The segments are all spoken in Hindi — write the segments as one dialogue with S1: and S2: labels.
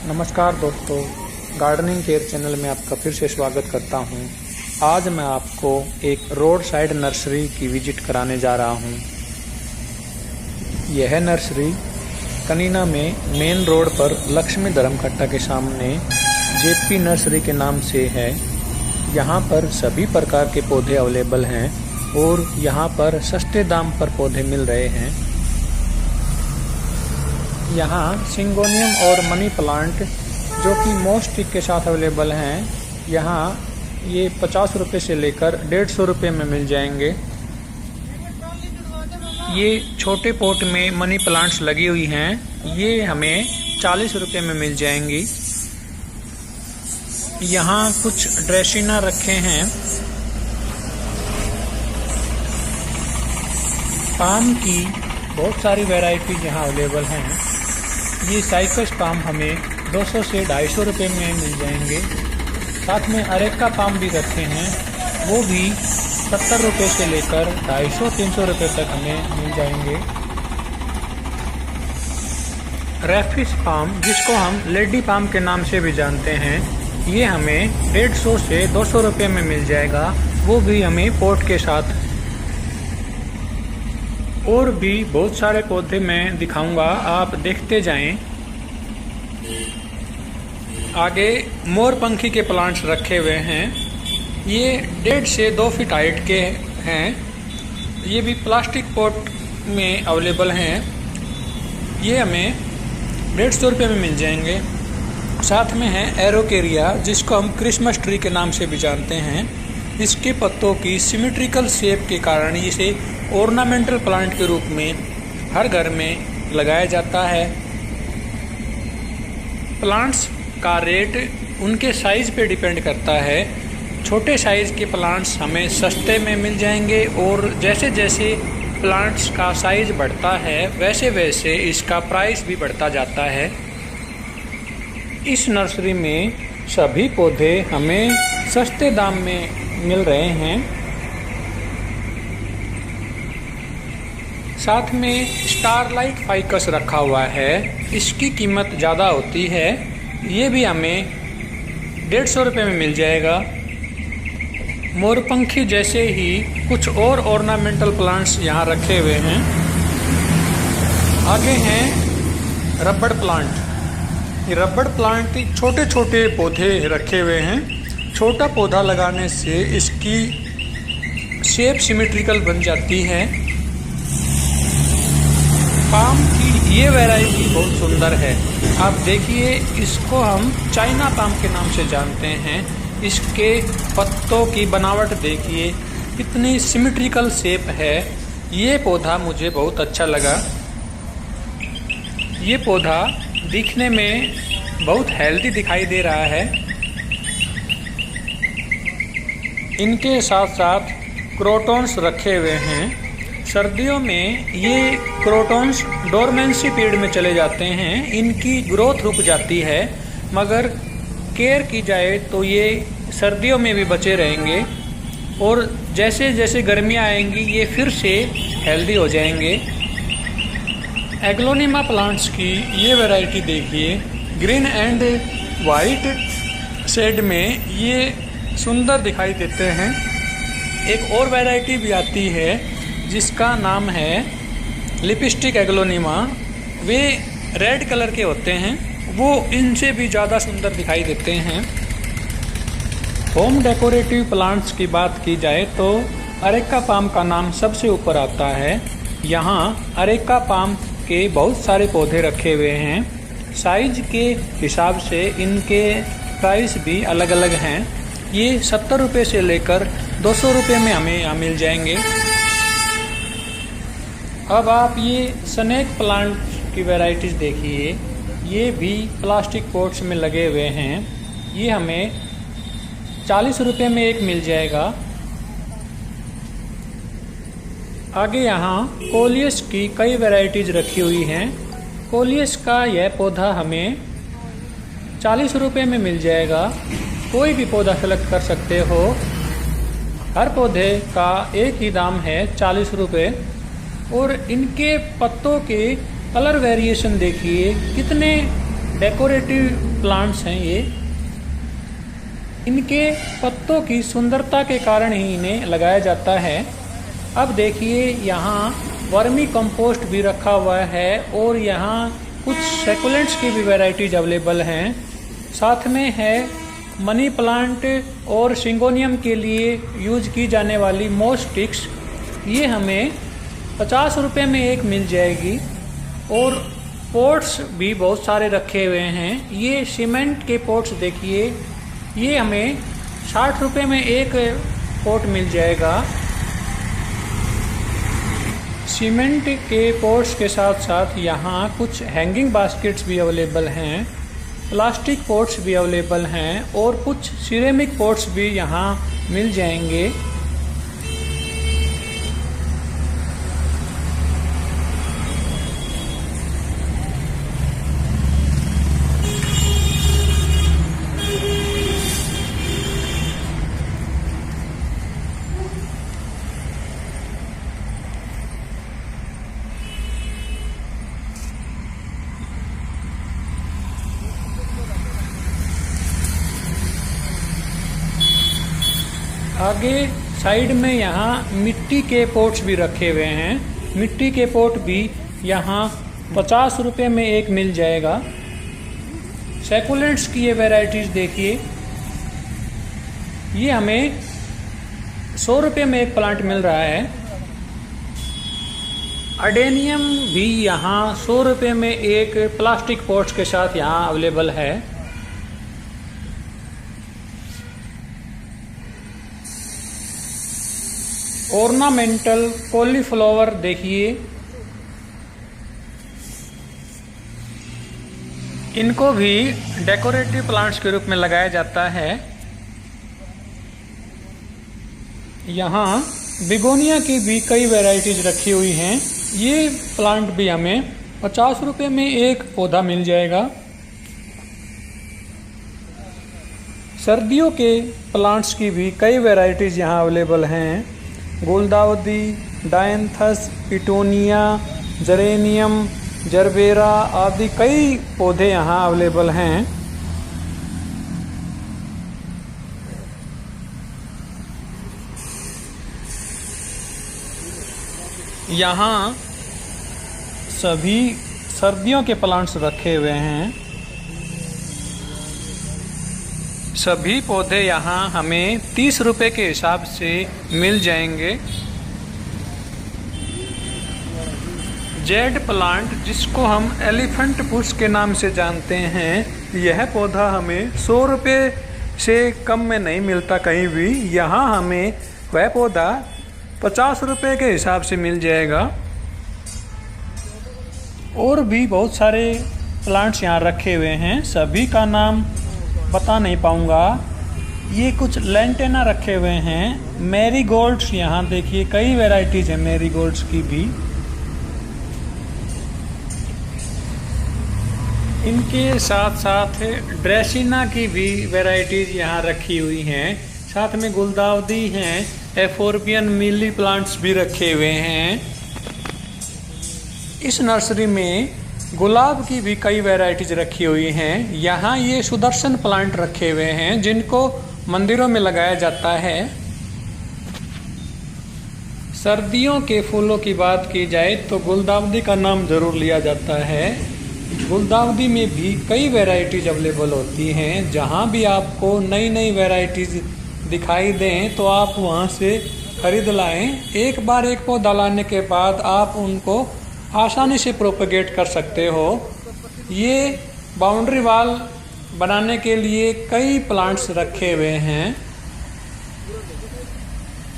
S1: नमस्कार दोस्तों, गार्डनिंग केयर चैनल में आपका फिर से स्वागत करता हूं। आज मैं आपको एक रोड साइड नर्सरी की विजिट कराने जा रहा हूं। यह नर्सरी कनीना में मेन रोड पर लक्ष्मी धर्मकट्टा के सामने जेपी नर्सरी के नाम से है। यहां पर सभी प्रकार के पौधे अवेलेबल हैं और यहां पर सस्ते दाम पर पौधे मिल रहे हैं। यहाँ सिंगोनियम और मनी प्लांट जो कि मोस्टिक के साथ अवेलेबल हैं, यहाँ ये 50 रुपये से लेकर 150 रुपये में मिल जाएंगे। ये छोटे पॉट में मनी प्लांट्स लगी हुई हैं, ये हमें 40 रुपये में मिल जाएंगी। यहाँ कुछ ड्रेसिना रखे हैं। पाम की बहुत सारी वैरायटी यहाँ अवेलेबल हैं। ये साइकस पाम हमें 200 से 250 रुपये में मिल जाएंगे। साथ में अरेका पाम भी रखे हैं, वो भी 70 रुपये से लेकर 250-300 रुपये तक हमें मिल जाएंगे। रेफिस पाम, जिसको हम लेडी पाम के नाम से भी जानते हैं, ये हमें 150 से 200 रुपये में मिल जाएगा, वो भी हमें पॉट के साथ। और भी बहुत सारे पौधे मैं दिखाऊंगा, आप देखते जाएं। आगे मोरपंखी के प्लांट्स रखे हुए हैं, ये 1.5 से 2 फीट हाइट के हैं। ये भी प्लास्टिक पॉट में अवेलेबल हैं। ये हमें 150 रुपये में मिल जाएंगे। साथ में है एरोकेरिया, जिसको हम क्रिसमस ट्री के नाम से भी जानते हैं। इसके पत्तों की सिमेट्रिकल शेप के कारण इसे ऑर्नामेंटल प्लांट के रूप में हर घर में लगाया जाता है। प्लांट्स का रेट उनके साइज़ पे डिपेंड करता है। छोटे साइज़ के प्लांट्स हमें सस्ते में मिल जाएंगे और जैसे जैसे प्लांट्स का साइज़ बढ़ता है वैसे वैसे इसका प्राइस भी बढ़ता जाता है। इस नर्सरी में सभी पौधे हमें सस्ते दाम में मिल रहे हैं। साथ में स्टारलाइट फाइकस रखा हुआ है, इसकी कीमत ज़्यादा होती है, ये भी हमें 150 रुपये में मिल जाएगा। मोरपंखी जैसे ही कुछ और ऑर्नामेंटल प्लांट्स यहाँ रखे हुए हैं। आगे हैं रबड़ प्लांट। ये रबड़ प्लांट छोटे छोटे पौधे रखे हुए हैं। छोटा पौधा लगाने से इसकी शेप सिमेट्रिकल बन जाती है। पाम की ये वैरायटी बहुत सुंदर है। आप देखिए, इसको हम चाइना पाम के नाम से जानते हैं। इसके पत्तों की बनावट देखिए, कितनी सिमेट्रिकल शेप है। ये पौधा मुझे बहुत अच्छा लगा। ये पौधा दिखने में बहुत हेल्दी दिखाई दे रहा है। इनके साथ साथ क्रोटॉन्स रखे हुए हैं। सर्दियों में ये क्रोटॉन्स डोरमेंसी पीरियड में चले जाते हैं, इनकी ग्रोथ रुक जाती है, मगर केयर की जाए तो ये सर्दियों में भी बचे रहेंगे और जैसे जैसे गर्मियाँ आएंगी ये फिर से हेल्दी हो जाएंगे। एग्लोनिमा प्लांट्स की ये वैरायटी देखिए, ग्रीन एंड वाइट शेड में ये सुंदर दिखाई देते हैं। एक और वैरायटी भी आती है जिसका नाम है लिपस्टिक एग्लोनिमा। वे रेड कलर के होते हैं, वो इनसे भी ज़्यादा सुंदर दिखाई देते हैं। होम डेकोरेटिव प्लांट्स की बात की जाए तो अरेका पाम का नाम सबसे ऊपर आता है। यहाँ अरेका पाम के बहुत सारे पौधे रखे हुए हैं। साइज के हिसाब से इनके प्राइस भी अलग अलग हैं। ये 70 रुपये से लेकर 200 रुपये में हमें यहाँ मिल जाएंगे। अब आप ये स्नेक प्लांट की वैरायटीज़ देखिए, ये भी प्लास्टिक पॉट्स में लगे हुए हैं। ये हमें 40 रुपये में एक मिल जाएगा। आगे यहाँ कोलियस की कई वैरायटीज़ रखी हुई हैं। कोलियस का यह पौधा हमें 40 रुपये में मिल जाएगा। कोई भी पौधा सेलेक्ट कर सकते हो। हर पौधे का एक ही दाम है 40 रुपये। और इनके पत्तों के कलर वेरिएशन देखिए, कितने डेकोरेटिव प्लांट्स हैं ये। इनके पत्तों की सुंदरता के कारण ही इन्हें लगाया जाता है। अब देखिए यहाँ वर्मी कंपोस्ट भी रखा हुआ है और यहाँ कुछ सेकुलेंट्स की भी वैरायटीज अवेलेबल हैं। साथ में है मनी प्लांट और सिंगोनियम के लिए यूज की जाने वाली मोस स्टिक्स। ये हमें 50 रुपये में एक मिल जाएगी। और पोट्स भी बहुत सारे रखे हुए हैं। ये सीमेंट के पोट्स देखिए, ये हमें 60 रुपये में एक पोट मिल जाएगा। सीमेंट के पोट्स के साथ साथ यहाँ कुछ हैंगिंग बास्केट्स भी अवेलेबल हैं, प्लास्टिक पोट्स भी अवेलेबल हैं और कुछ सिरेमिक पोट्स भी यहाँ मिल जाएंगे। आगे साइड में यहाँ मिट्टी के पोट्स भी रखे हुए हैं। मिट्टी के पोट भी यहाँ 50 रुपये में एक मिल जाएगा। सैकुलेंट्स की ये वैरायटीज देखिए, ये हमें 100 रुपये में एक प्लांट मिल रहा है। अडेनियम भी यहाँ 100 रुपये में एक प्लास्टिक पोट्स के साथ यहाँ अवेलेबल है। ऑर्नामेंटल कॉलीफ्लावर देखिए, इनको भी डेकोरेटिव प्लांट्स के रूप में लगाया जाता है। यहाँ बिगोनिया की भी कई वैरायटीज रखी हुई हैं। ये प्लांट भी हमें 50 रुपये में एक पौधा मिल जाएगा। सर्दियों के प्लांट्स की भी कई वैरायटीज यहाँ अवेलेबल हैं। गुलदाउदी, डायंथस, पिटोनिया, जरेनियम, जरबेरा आदि कई पौधे यहाँ अवेलेबल हैं। यहाँ सभी सर्दियों के प्लांट्स रखे हुए हैं। सभी पौधे यहाँ हमें 30 रुपये के हिसाब से मिल जाएंगे। जेड प्लांट, जिसको हम एलिफेंट बुश के नाम से जानते हैं, यह पौधा हमें 100 रुपये से कम में नहीं मिलता कहीं भी। यहाँ हमें वह पौधा 50 रुपये के हिसाब से मिल जाएगा। और भी बहुत सारे प्लांट्स यहाँ रखे हुए हैं, सभी का नाम बता नहीं पाऊँगा। ये कुछ लेंटेना रखे हुए हैं। मैरीगोल्ड्स यहाँ देखिए, कई वैरायटीज हैं मैरीगोल्ड्स की भी। इनके साथ साथ ड्रेसिना की भी वैरायटीज यहाँ रखी हुई हैं। साथ में गुलदाउदी हैं, एफोर्बियन मिली प्लांट्स भी रखे हुए हैं। इस नर्सरी में गुलाब की भी कई वैरायटीज रखी हुई हैं। यहाँ ये सुदर्शन प्लांट रखे हुए हैं, जिनको मंदिरों में लगाया जाता है। सर्दियों के फूलों की बात की जाए तो गुलदाउदी का नाम ज़रूर लिया जाता है। गुलदाउदी में भी कई वैरायटीज अवेलेबल होती हैं। जहाँ भी आपको नई नई वैरायटीज दिखाई दें तो आप वहाँ से खरीद लाएं। एक बार एक पौधा लाने के बाद आप उनको आसानी से प्रोपेगेट कर सकते हो। ये बाउंड्री वॉल बनाने के लिए कई प्लांट्स रखे हुए हैं।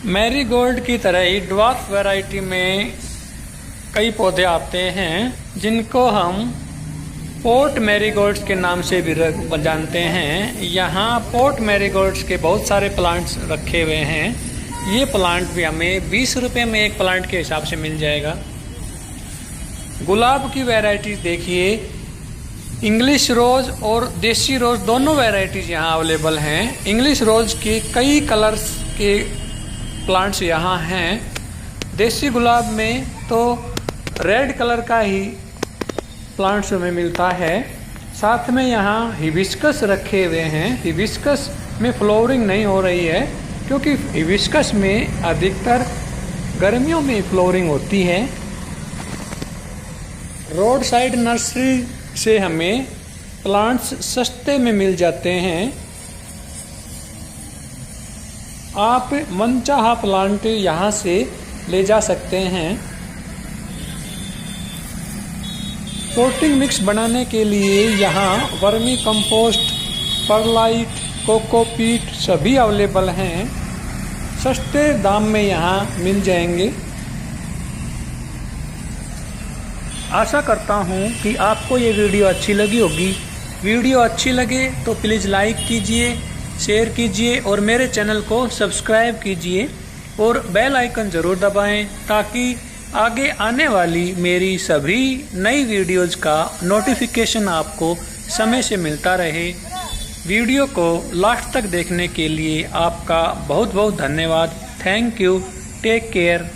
S1: मैरीगोल्ड की तरह ही ड्वार्फ वैरायटी में कई पौधे आते हैं, जिनको हम पोर्ट मैरीगोल्ड्स के नाम से भी जानते हैं। यहाँ पोर्ट मैरीगोल्ड्स के बहुत सारे प्लांट्स रखे हुए हैं। ये प्लांट भी हमें 20 रुपये में एक प्लांट के हिसाब से मिल जाएगा। गुलाब की वैरायटीज देखिए, इंग्लिश रोज़ और देसी रोज़ दोनों वैरायटीज़ यहाँ अवेलेबल हैं। इंग्लिश रोज़ के कई कलर्स के प्लांट्स यहाँ हैं। देसी गुलाब में तो रेड कलर का ही प्लांट्स हमें मिलता है। साथ में यहाँ हिबिस्कस रखे हुए हैं। हिबिस्कस में फ्लावरिंग नहीं हो रही है क्योंकि हिबिस्कस में अधिकतर गर्मियों में फ्लावरिंग होती है। रोड साइड नर्सरी से हमें प्लांट्स सस्ते में मिल जाते हैं। आप मनचाहा प्लांट यहाँ से ले जा सकते हैं। पोटिंग मिक्स बनाने के लिए यहाँ वर्मी कंपोस्ट, परलाइट, कोकोपीट सभी अवेलेबल हैं। सस्ते दाम में यहाँ मिल जाएंगे। आशा करता हूँ कि आपको ये वीडियो अच्छी लगी होगी। वीडियो अच्छी लगे तो प्लीज़ लाइक कीजिए, शेयर कीजिए और मेरे चैनल को सब्सक्राइब कीजिए और बेल आइकन ज़रूर दबाएं ताकि आगे आने वाली मेरी सभी नई वीडियोज़ का नोटिफिकेशन आपको समय से मिलता रहे। वीडियो को लास्ट तक देखने के लिए आपका बहुत बहुत धन्यवाद। Thank you. Take care.